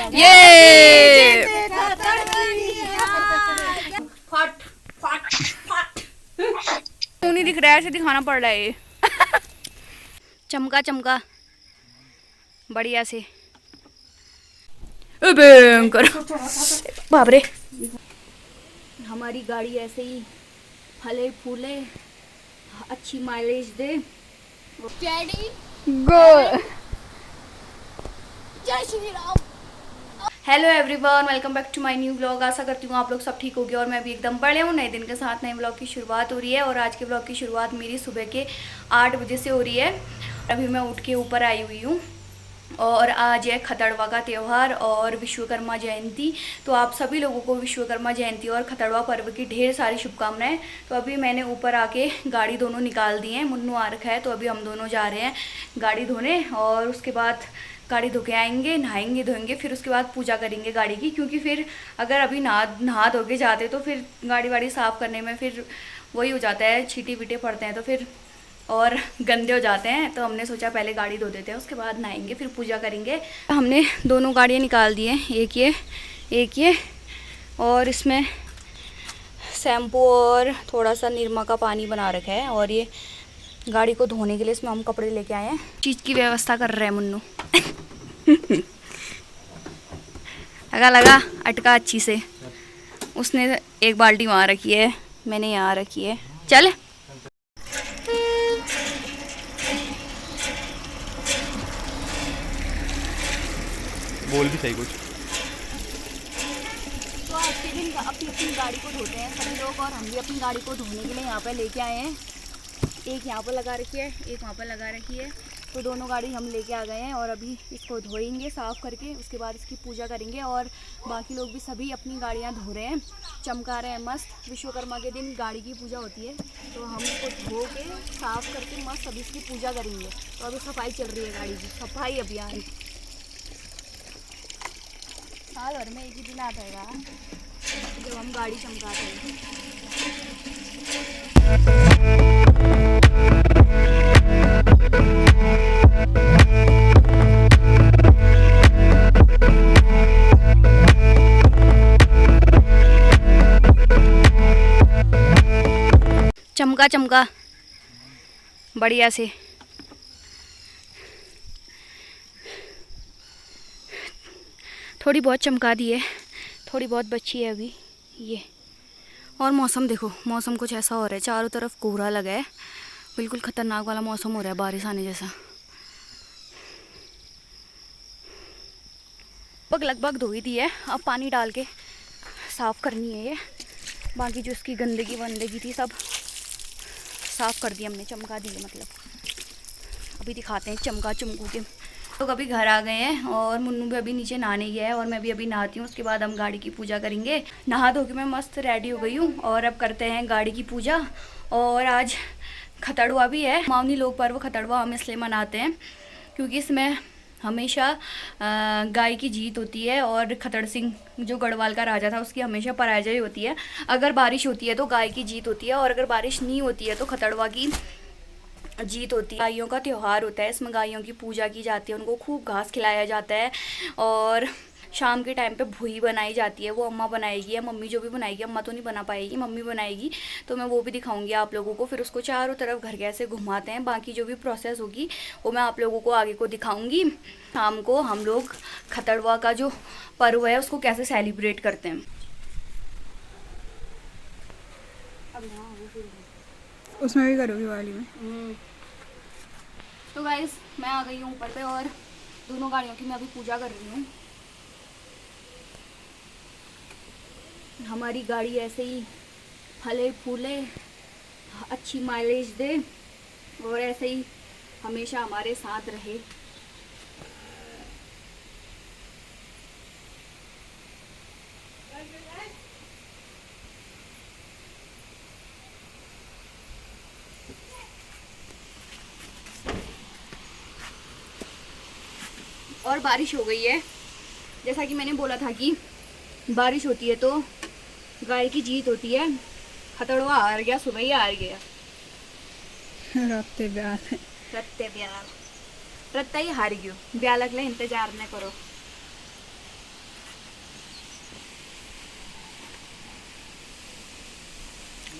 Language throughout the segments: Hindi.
ये फट फट फट नहीं दिख रहा है, ऐसे दिखाना पड़ रहा है ये। चमका चमका बढ़िया से। भयंकर बाप रे। हमारी गाड़ी ऐसे ही फले फूले, अच्छी माइलेज दे। गो। जय Shri Ram. Hello everyone, welcome back to my new vlog. आशा करती हूँ आप लोग सब ठीक होगे और मैं भी एकदम बढ़िया हूँ। नए दिन के साथ नए व्लॉग की शुरुआत हो रही है और आज के व्लॉग की शुरुआत मेरी सुबह के 8 बजे से हो रही है। अभी मैं उठ के ऊपर आई हुई हूँ और आज है खतड़वा का त्यौहार और विश्वकर्मा जयंती। तो आप सभी लोगों को विश्वकर्मा जयंती और खतड़वा पर्व की ढेर सारी शुभकामनाएं। तो अभी मैंने ऊपर आके गाड़ी दोनों निकाल दी है, मुन्नू आ रखा है, तो अभी हम दोनों जा रहे हैं गाड़ी धोने और उसके बाद गाड़ी धो के आएंगे, नहाएंगे धोएंगे, फिर उसके बाद पूजा करेंगे गाड़ी की। क्योंकि फिर अगर अभी नहा धो के जाते तो फिर गाड़ी वाड़ी साफ़ करने में फिर वही हो जाता है, छींटे बीटे पड़ते हैं तो फिर और गंदे हो जाते हैं। तो हमने सोचा पहले गाड़ी धो देते हैं, उसके बाद नहाएंगे फिर पूजा करेंगे। हमने दोनों गाड़ियाँ निकाल दी हैं, एक ये और इसमें शैम्पू और थोड़ा सा निरमा का पानी बना रखा है। और ये गाड़ी को धोने के लिए इसमें हम कपड़े लेके आए हैं। चीज़ की व्यवस्था कर रहे हैं मुन्नू। लगा अटका अच्छी से। उसने एक बाल्टी वहाँ रखी है, मैंने यहाँ रखी है। चल बोल भी सही कुछ। तो आज के दिन अपनी गाड़ी को धोते हैं सभी लोग और हम भी अपनी गाड़ी को धोने के लिए यहाँ पे लेके आए हैं। एक यहाँ पर लगा रखी है, एक वहाँ पर लगा रखी है, तो दोनों गाड़ी हम लेके आ गए हैं और अभी इसको धोएंगे साफ़ करके, उसके बाद इसकी पूजा करेंगे। और बाकी लोग भी सभी अपनी गाड़ियाँ धो रहे हैं, चमका रहे हैं मस्त। विश्वकर्मा के दिन गाड़ी की पूजा होती है तो हम इसको धो के साफ़ करके मस्त अभी इसकी पूजा करेंगे। तो अभी सफाई चल रही है गाड़ी की, सफाई अभियान। साल भर में एक ही दिन आता है जब हम गाड़ी चमकाते हैं। चमका चमका बढ़िया से। थोड़ी बहुत चमका दी है, थोड़ी बहुत बची है अभी ये। और मौसम देखो, मौसम कुछ ऐसा हो रहा है, चारों तरफ कोहरा लगा है, बिल्कुल ख़तरनाक वाला मौसम हो रहा है, बारिश आने जैसा। लगभग धो ही दी है, अब पानी डाल के साफ़ करनी है ये। बाकी जो इसकी गंदगी वंदगी थी सब साफ़ कर दी हमने, चमका दी है मतलब। अभी दिखाते हैं चमका चमकू के। तो अभी घर आ गए हैं और मुन्नू भी अभी नीचे नहाने गया है और मैं भी अभी नहाती हूँ, उसके बाद हम गाड़ी की पूजा करेंगे। नहा धो के मैं मस्त रेडी हो गई हूँ और अब करते हैं गाड़ी की पूजा। और आज खतड़वा भी है। मावनी लोग पर्व खतड़वा हम इसलिए मनाते हैं क्योंकि इसमें हमेशा गाय की जीत होती है और खतड़ सिंह जो गढ़वाल का राजा था उसकी हमेशा पराजय होती है। अगर बारिश होती है तो गाय की जीत होती है और अगर बारिश नहीं होती है तो खतड़वा की जीत होती है। गायों का त्यौहार होता है, इसमें गायों की पूजा की जाती है, उनको खूब घास खिलाया जाता है और शाम के टाइम पे भुई बनाई जाती है, वो अम्मा बनाएगी या मम्मी जो भी बनाएगी। अम्मा तो नहीं बना पाएगी, मम्मी बनाएगी, तो मैं वो भी दिखाऊंगी आप लोगों को। फिर उसको चारों तरफ घर के ऐसे घुमाते हैं, बाकी जो भी प्रोसेस होगी वो मैं आप लोगों को आगे को दिखाऊंगी। शाम को हम लोग खतड़वा का जो पर्व है उसको कैसे सेलिब्रेट करते हैं। उसमें भी करोगी वाली में। तो गाइस मैं आ गई हूँ ऊपर पे और दोनों गाड़ियों की मैं अभी पूजा कर रही हूँ। हमारी गाड़ी ऐसे ही फले फूले, अच्छी माइलेज दे और ऐसे ही हमेशा हमारे साथ रहे। और बारिश हो गई है, जैसा कि मैंने बोला था कि बारिश होती है तो गाय की जीत होती है। खतड़वा हार गया, सुबह ही हार गया। रत्ते ब्याल रत्ता ही हार गयो, ब्यालक ले इंतजार न करो।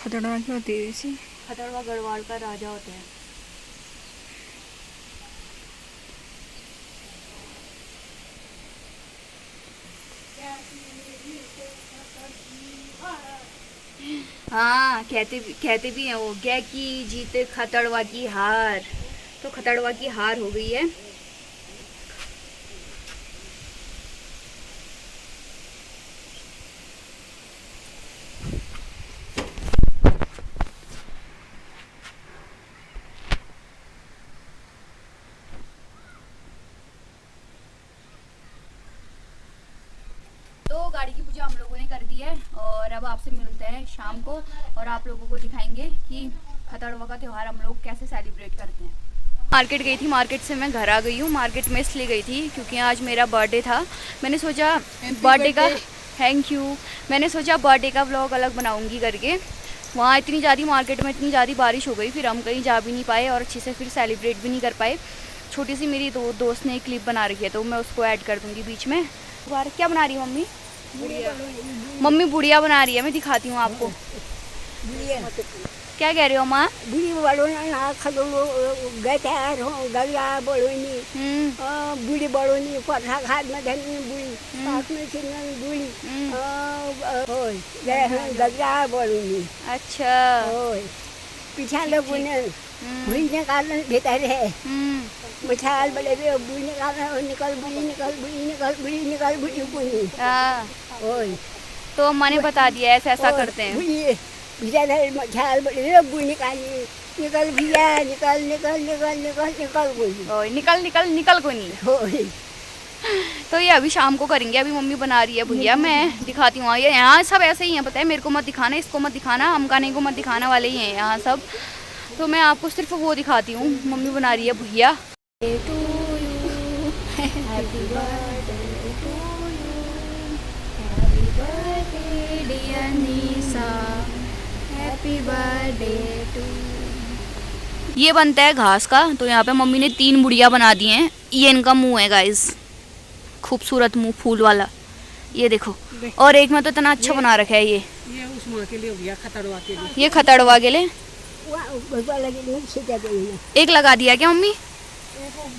खतरनाक ही होती है वैसे। खतरवा गढ़वाल का राजा होते हैं। हाँ, कहते भी हैं वो, गया की जीत खतरवा की हार। तो खतरवा की हार हो गई है। तो गाड़ी की पूजा हम लोगों ने कर दी है और अब आपसे मिलते हैं शाम को और आप लोगों को दिखाएंगे कि खतरवा का त्यौहार हम लोग कैसे सेलिब्रेट करते हैं। मार्केट गई थी, मार्केट से मैं घर आ गई हूँ। मार्केट में इसलिए गई थी क्योंकि आज मेरा बर्थडे था। मैंने सोचा बर्थडे का, थैंक यू, मैंने सोचा बर्थडे का व्लॉग अलग बनाऊंगी करके। वहाँ इतनी ज़्यादा मार्केट में इतनी ज़्यादा बारिश हो गई, फिर हम कहीं जा भी नहीं पाए और अच्छे से फिर सेलिब्रेट भी नहीं कर पाए। छोटी सी मेरी दोस्त ने एक क्लिप बना रखी है तो मैं उसको ऐड कर दूँगी बीच में। क्या बना रही है मम्मी? मम्मी बुढ़िया बना रही है, मैं दिखाती हूँ आपको। क्या कह रहे हो माँ? बुढ़ी बुढ़ी बड़ोनी पथा खाद में धनी बुढ़ी पास में चिन्ह बुढ़ी गजरा बड़ोनी। अच्छा, पीछा लोग बुढ़ी ने कारण भीतर है मिठाल बड़े बुढ़ी ने कारण निकल बुढ़ी निकल बुढ़ी निकल बुढ़ी निकल बुढ़ी बुढ़ी। हाँ, तो अम्मा ने बता दिया ऐसा ऐसा करते हैं। भैया मछाल बड़े बुढ़ी निकाली निकल भैया निकल निकल निकल निकल निकल बुढ़ी निकल निकल निकल को नहीं। तो ये अभी शाम को करेंगे। अभी मम्मी बना रही है भैया, मैं दिखाती हूँ। ये यहाँ सब ऐसे ही हैं, पता है, मेरे को मत दिखाना, इसको मत दिखाना, अमकाने को मत दिखाना वाले ही हैं यहाँ सब। तो मैं आपको सिर्फ वो दिखाती हूँ। मम्मी बना रही है भैया। ये बनता है घास का। तो यहाँ पे मम्मी ने 3 बुढ़िया बना दी हैं। ये इनका मुंह है गाइस, खूबसूरत मुंह फूल वाला, ये देखो। और एक में तो इतना अच्छा बना रखा है। ये उस माँ के लिए हो गया, खतरवा के लिए। ये खतरवा के लिए एक लगा दिया क्या मम्मी?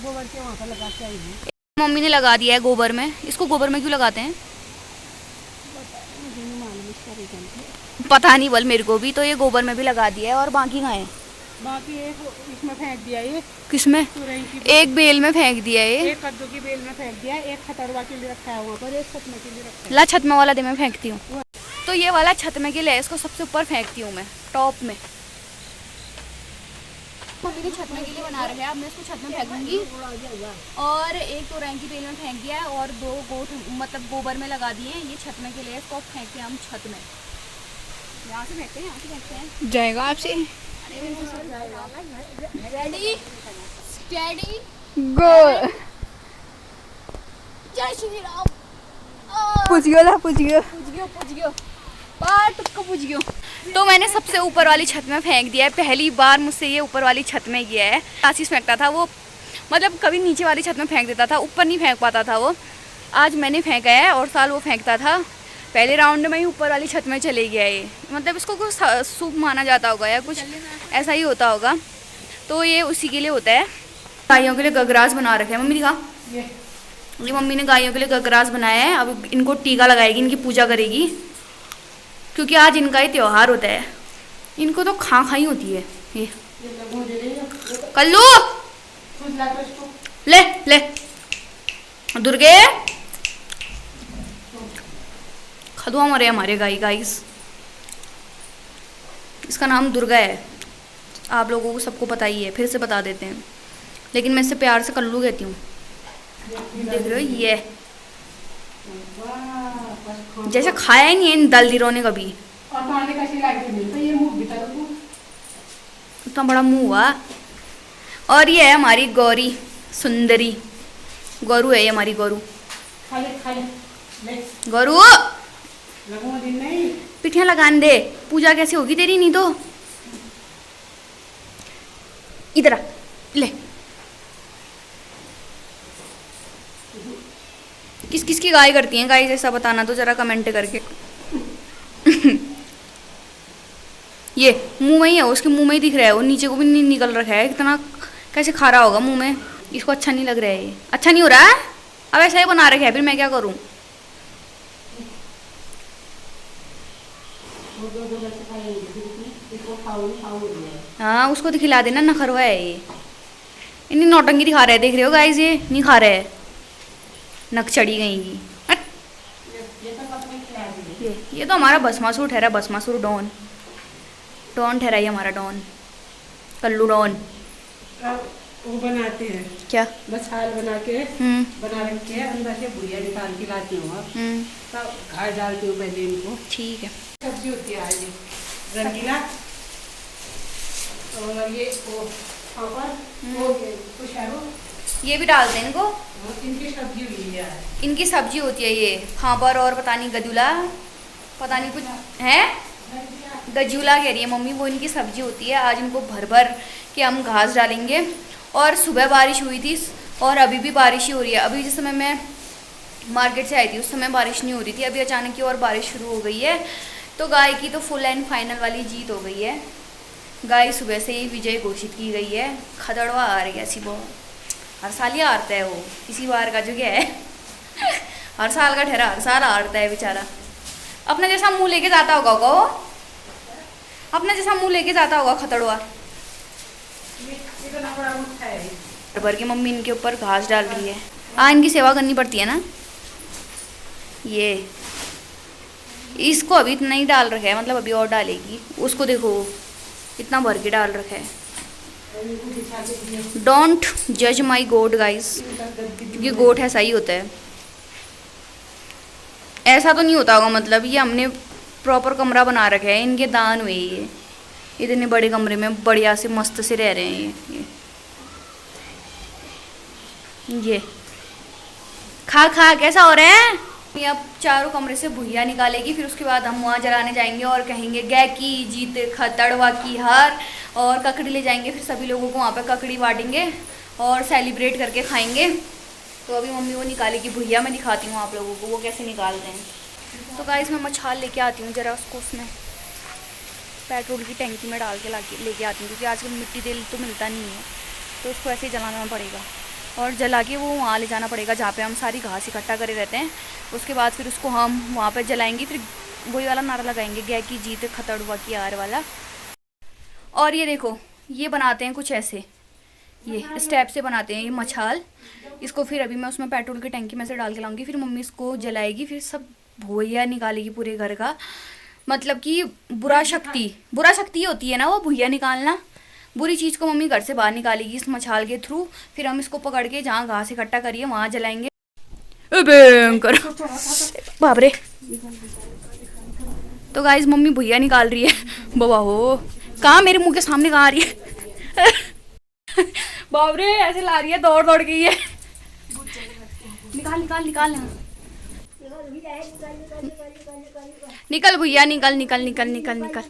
गोबर के वहाँ पर लगा चाहिए। मम्मी ने लगा दिया है गोबर में। इसको गोबर में क्यों लगाते हैं पता नहीं, बल मेरे को भी। तो ये गोबर में भी लगा दिया है। और बाकी कहाँ है? बाकी एक इसमें फेंक दिया ये। किसमें? एक बेल में फेंक दिया है। एक कद्दू की बेल में फेंक दिया, एक खतरवा के लिए रखा है वहाँ पर, एक छत में के लिए रखा है। ला छत में वाला दे मैं फेंकती हूँ। तो ये वाला छत में के लिए, इसको सबसे ऊपर फेंकती हूँ मैं, टॉप में। मम्मी ने छत में के लिए बना रखा है। अब मैं इसको छत में फेंकूंगी। और एक तो रैंक की बेल में फेंक दिया है और 2 गोट मतलब गोबर में लगा दिए हैं। ये छत में के लिए, इसको फेंकते हैं हम छत में। यहाँ से फेंकते हैं, यहाँ से फेंकते हैं। जाएगा आपसे। रेडी स्टेडी गो। जय श्री राम। पूछ गयो पूछ गयो। तो मैंने सबसे ऊपर वाली छत में फेंक दिया है। पहली बार मुझसे ये ऊपर वाली छत में गया है। आशीष फेंकता था वो, मतलब कभी नीचे वाली छत में फेंक देता था, ऊपर नहीं फेंक पाता था वो। आज मैंने फेंका है और साल वो फेंकता था। पहले राउंड में ही ऊपर वाली छत में चले गया ये, मतलब इसको कुछ शुभ माना जाता होगा या कुछ ऐसा ही होता होगा। तो ये उसी के लिए होता है। गायों के लिए गगराज बना रखे हैं। मम्मी दिखा, ये मम्मी ने गायों के लिए गगराज बनाया है। अब इनको टीका लगाएगी, इनकी पूजा करेगी, क्योंकि आज इनका ही त्योहार होता है। इनको तो खाई होती है। ये कल्लू ले ले दुर्गे खदुआ मरे हमारे गाइस। इसका नाम दुर्गा है। आप लोगों को सबको पता ही है, फिर से बता देते हैं, लेकिन मैं इसे प्यार से कल्लू कहती हूँ। देख रहे हो, ये जैसे खाया ही नहीं है इन दलदीरों ने कभी। इतना बड़ा मुंह हुआ। और ये है हमारी गौरी सुंदरी। गौरू है ये हमारी गौरू। गौरू पिठियां लगान दे, पूजा कैसे होगी तेरी? नहीं तो इधर आ, ले। किस किस की गाय करती हैं गाइस, ऐसा बताना तो जरा कमेंट करके। ये मुंह में ही है, उसके मुंह में ही दिख रहा है, वो नीचे को भी नहीं निकल रखा है। इतना कैसे खा रहा होगा मुंह में, इसको अच्छा नहीं लग रहा है, ये अच्छा नहीं हो रहा है। अब ऐसा ही बना रखा है, फिर मैं क्या करूँ। हाँ उसको तो खिला देना, नखरवा है ये, इतनी नौटंकी दिखा रहे हैं, देख रहे हो गाइस, ये नहीं खा रहे है, नक चढ़ी गई की। ये तो हमारा भस्मासुर ठहरा, भस्मासुर डॉन, डॉन ठहरा ये हमारा डॉन, कल्लू डॉन। वो बनाते हैं क्या बस हाल बना के बना रखे हैं, अंदर से बुढ़िया निकाल के लाती हूँ अब तब घास डालती हूँ पहले इनको। ठीक है। सब्जी होती है आज ये रंगीला, और ये वो ये भी डालते हैं इनको, इनकी सब्जी हुई है, इनकी सब्जी होती है ये, फाबर और पता नहीं गजुला, पता नहीं कुछ है, गजुला कह रही है मम्मी, वो इनकी सब्जी होती है। आज इनको भर भर के हम घास डालेंगे। और सुबह बारिश हुई थी और अभी भी बारिश ही हो रही है। अभी जिस समय मैं मार्केट से आई थी उस समय बारिश नहीं हो रही थी, अभी अचानक की और बारिश शुरू हो गई है। तो गाय की तो फुल एंड फाइनल वाली जीत हो गई है। गाय सुबह से ही विजय घोषित की गई है। खदड़वा आ रही है ऐसी बहुत, हर साल ही हारता है वो, इसी बार का जो क्या है हर साल का ठहरा, हर साल हारता है बेचारा। अपना जैसा मुंह लेके जाता होगा वो, अपना जैसा मुंह लेके जाता होगा खतड़वा। भर के मम्मी इनके ऊपर घास डाल रही है। इनकी सेवा करनी पड़ती है ना। ये इसको अभी इतना ही डाल रखा है, मतलब अभी और डालेगी। उसको देखो इतना भर के डाल रखा है। डोंट जज माई गोट गाइस, क्योंकि गोट ऐसा ही होता है। ऐसा तो नहीं होता होगा, मतलब ये हमने प्रॉपर कमरा बना रखा है, इनके दान हुए ये इतने बड़े कमरे में बढ़िया से मस्त से रह रहे हैं। ये खा खा कैसा हो रहा है। ये अब चारों कमरे से भुइया निकालेगी, फिर उसके बाद हम वहाँ जलाने जाएंगे और कहेंगे गै की जीत खतड़वा की हार, और ककड़ी ले जाएंगे। फिर सभी लोगों को वहाँ पे ककड़ी बांटेंगे और सेलिब्रेट करके खाएंगे। तो अभी मम्मी वो निकालेगी भुइया, मैं दिखाती हूँ आप लोगों को वो कैसे निकालते हैं। तो गाइस मैं मछाल लेके आती हूँ, ज़रा उसको उसमें पेट्रोल की टैंकी में डाल के लेके आती हूँ, क्योंकि आजकल मिट्टी तेल तो मिलता नहीं है, तो उसको ऐसे ही जलाना पड़ेगा और जला के वो वहाँ ले जाना पड़ेगा जहाँ पे हम सारी घास इकट्ठा करे रहते हैं। उसके बाद फिर उसको हम वहाँ पे जलाएंगे, फिर वही वाला नारा लगाएंगे गै की जीत खतड़वा की हार वाला। और ये देखो ये बनाते हैं कुछ ऐसे, ये स्टेप से बनाते हैं ये मछाल। इसको फिर अभी मैं उसमें पेट्रोल की टैंकी में से डाल के लाऊंगी, फिर मम्मी इसको जलाएगी, फिर सब भुइया निकालेगी पूरे घर का। मतलब कि बुरा शक्ति होती है ना वो भुइया निकालना, बुरी चीज़ को मम्मी घर से बाहर निकालेगी इस मछाल के थ्रू। फिर हम इसको पकड़ के जहाँ घास इकट्ठा करिए वहाँ जलाएंगे। भयंकर बाबरे। तो गाइस मम्मी भुइया निकाल रही है। बाबा हो कहाँ, मेरे मुंह के सामने कहाँ आ रही है बाबरे ऐसे ला रही है दौड़ दौड़ के। ये निकाल निकाल निकाल निकल भुइया, निकल निकल निकल निकल निकल।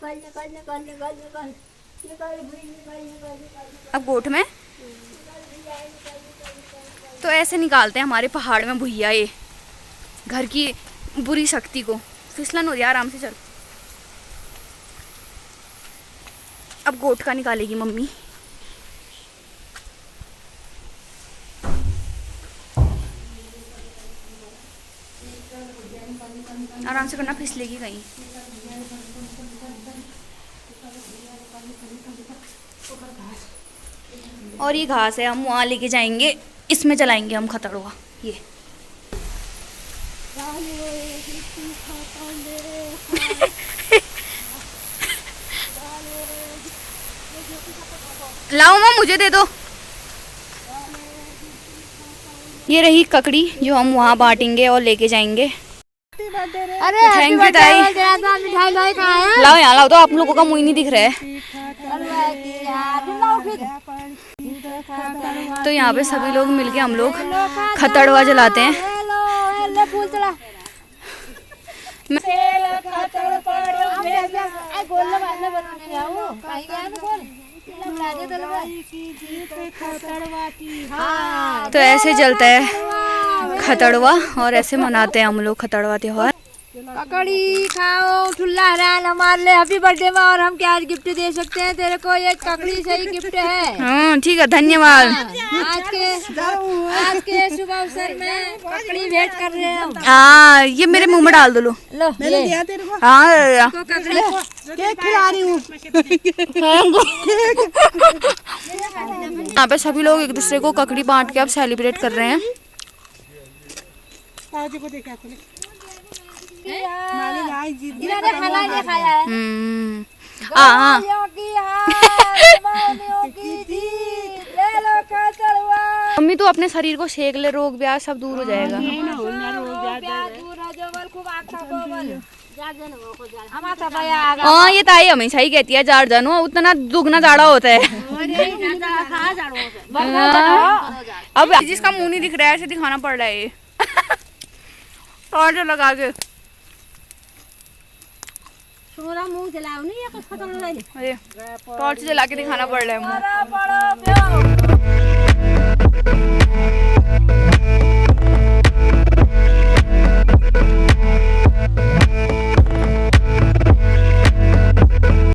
अब गोट में तो ऐसे निकालते हैं हमारे पहाड़ में भुइया, ये घर की बुरी शक्ति को। फिसलन हो रही है, आराम से चल। अब गोट का निकालेगी मम्मी। आराम से करना, फिसलेगी कहीं। और ये घास है, हम वहाँ लेके जाएंगे, इसमें जलाएंगे हम खतड़वा। ये लाओ माँ मुझे दे दो। ये रही ककड़ी जो हम वहाँ बांटेंगे और लेके जाएंगे। अरे थैंक यू ताई। लाओ यहाँ लाओ, तो आप लोगों का मुँह नहीं दिख रहा है। तो यहाँ पे सभी लोग मिलके हम लोग खतड़वा जलाते हैं। तो ऐसे जलता है खतड़वा और ऐसे मनाते हैं हम लोग खतड़वा त्योहार। ककड़ी खाओ ठुल्ला हैरान हमारे लिए हैप्पी बर्थडे में। और हम क्या गिफ्ट दे सकते हैं तेरे को? ये ककड़ी से ही गिफ्ट है। हाँ ठीक है, धन्यवाद। आज के शुभ अवसर में ककड़ी भेंट कर रहे हैं हम। हाँ ये मेरे मुंह में डाल दो लो। लो मैंने दिया तेरे को हाँ ककड़ी केक खिला रही हूँ। यहाँ पे सभी लोग एक दूसरे को ककड़ी बांट के अब सेलिब्रेट कर रहे हैं। ताऊ को देखा तूने? इन्होंने खाना नहीं खाया है। हाँ ले लो कचड़वा। मम्मी तू अपने शरीर को सेक ले, रोग ब्याह सब दूर हो जाएगा। हाँ ये ताई हमेशा ही कहती है जाड़ जानो उतना दुगना जाड़ा होता है। अब जिसका मुंह नहीं दिख रहा है ऐसे दिखाना पड़ रहा है ये। टॉर्च लगा के मुंह जलाओ नहीं, कुछ खत्म नहीं। अरे टॉर्च जला के दिखाना पड़ रहा है मुंह।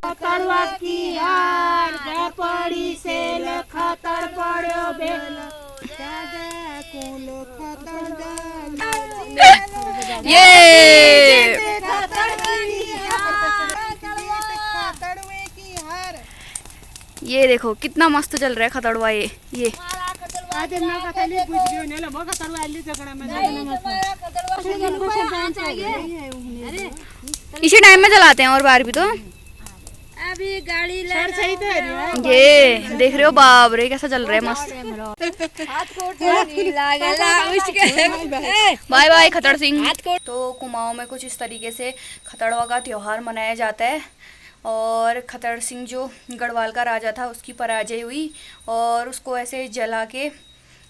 खतड़वा की हार पड़ी से खतड़ पड़ो ये ये देखो कितना मस्त चल रहा है खतड़वा। ये इसी टाइम में चलाते हैं और बार भी तो अभी गाड़ी ये देख रहे हो बाप रे कैसा चल रहा है मस्त। Bye bye Khatad Singh. तो कुमाऊं में कुछ इस तरीके से खतड़वा का त्योहार मनाया जाता है। और खतड़ सिंह जो गढ़वाल का राजा था उसकी पराजय हुई और उसको ऐसे जला के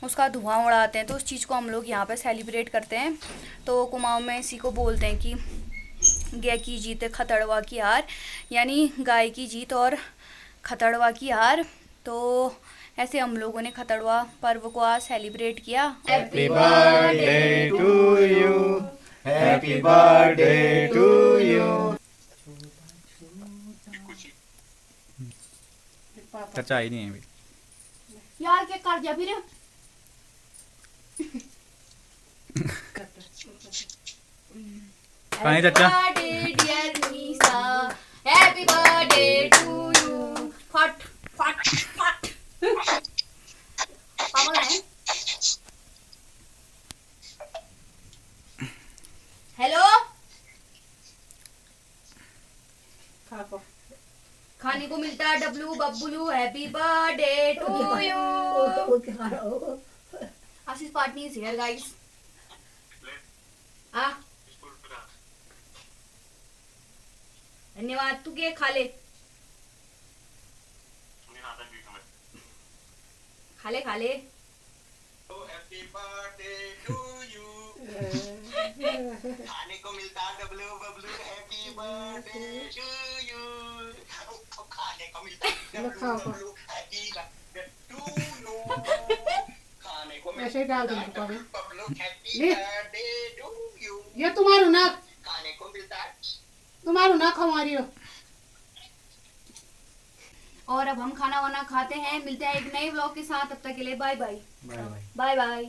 उसका धुआं उड़ाते हैं। तो उस चीज़ को हम लोग यहाँ पे सेलिब्रेट करते हैं। तो कुमाऊं में इसी को बोलते हैं कि गाय की जीत खतड़वा की हार, यानी गाय की जीत और खतड़वा की हार। तो ऐसे हम लोगों ने खतड़वा पर्व को आज सेलिब्रेट किया। Happy birthday to you, happy birthday to you. चर्चा आई नहीं है अभी यार क्या कर दिया फिर। कहाँ है चर्चा? Happy birthday to you. फट फट फट पागल है। हेलो खाने को मिलता है डब्लू बब्बुलू। Happy birthday to you. Ashish Partani is here guys. धन्यवाद। तू के खा ले खा ले खा ले। Happy birthday to you. खाने को मिलता डब्लू बब्लू। Happy birthday to you. खाने को मिलता डब्लू बब्लू। Happy birthday to you. खाने को ऐसे डाल दो मिलता डब्लू बब्लू। Happy birthday to you. ये तुम्हारू ना खाने को मिलता तुम्हारू ना हमारी हो। और अब हम खाना वाना खाते हैं। मिलते हैं एक नए व्लॉग के साथ। तब तक के लिए bye bye. Bye bye. Bye bye.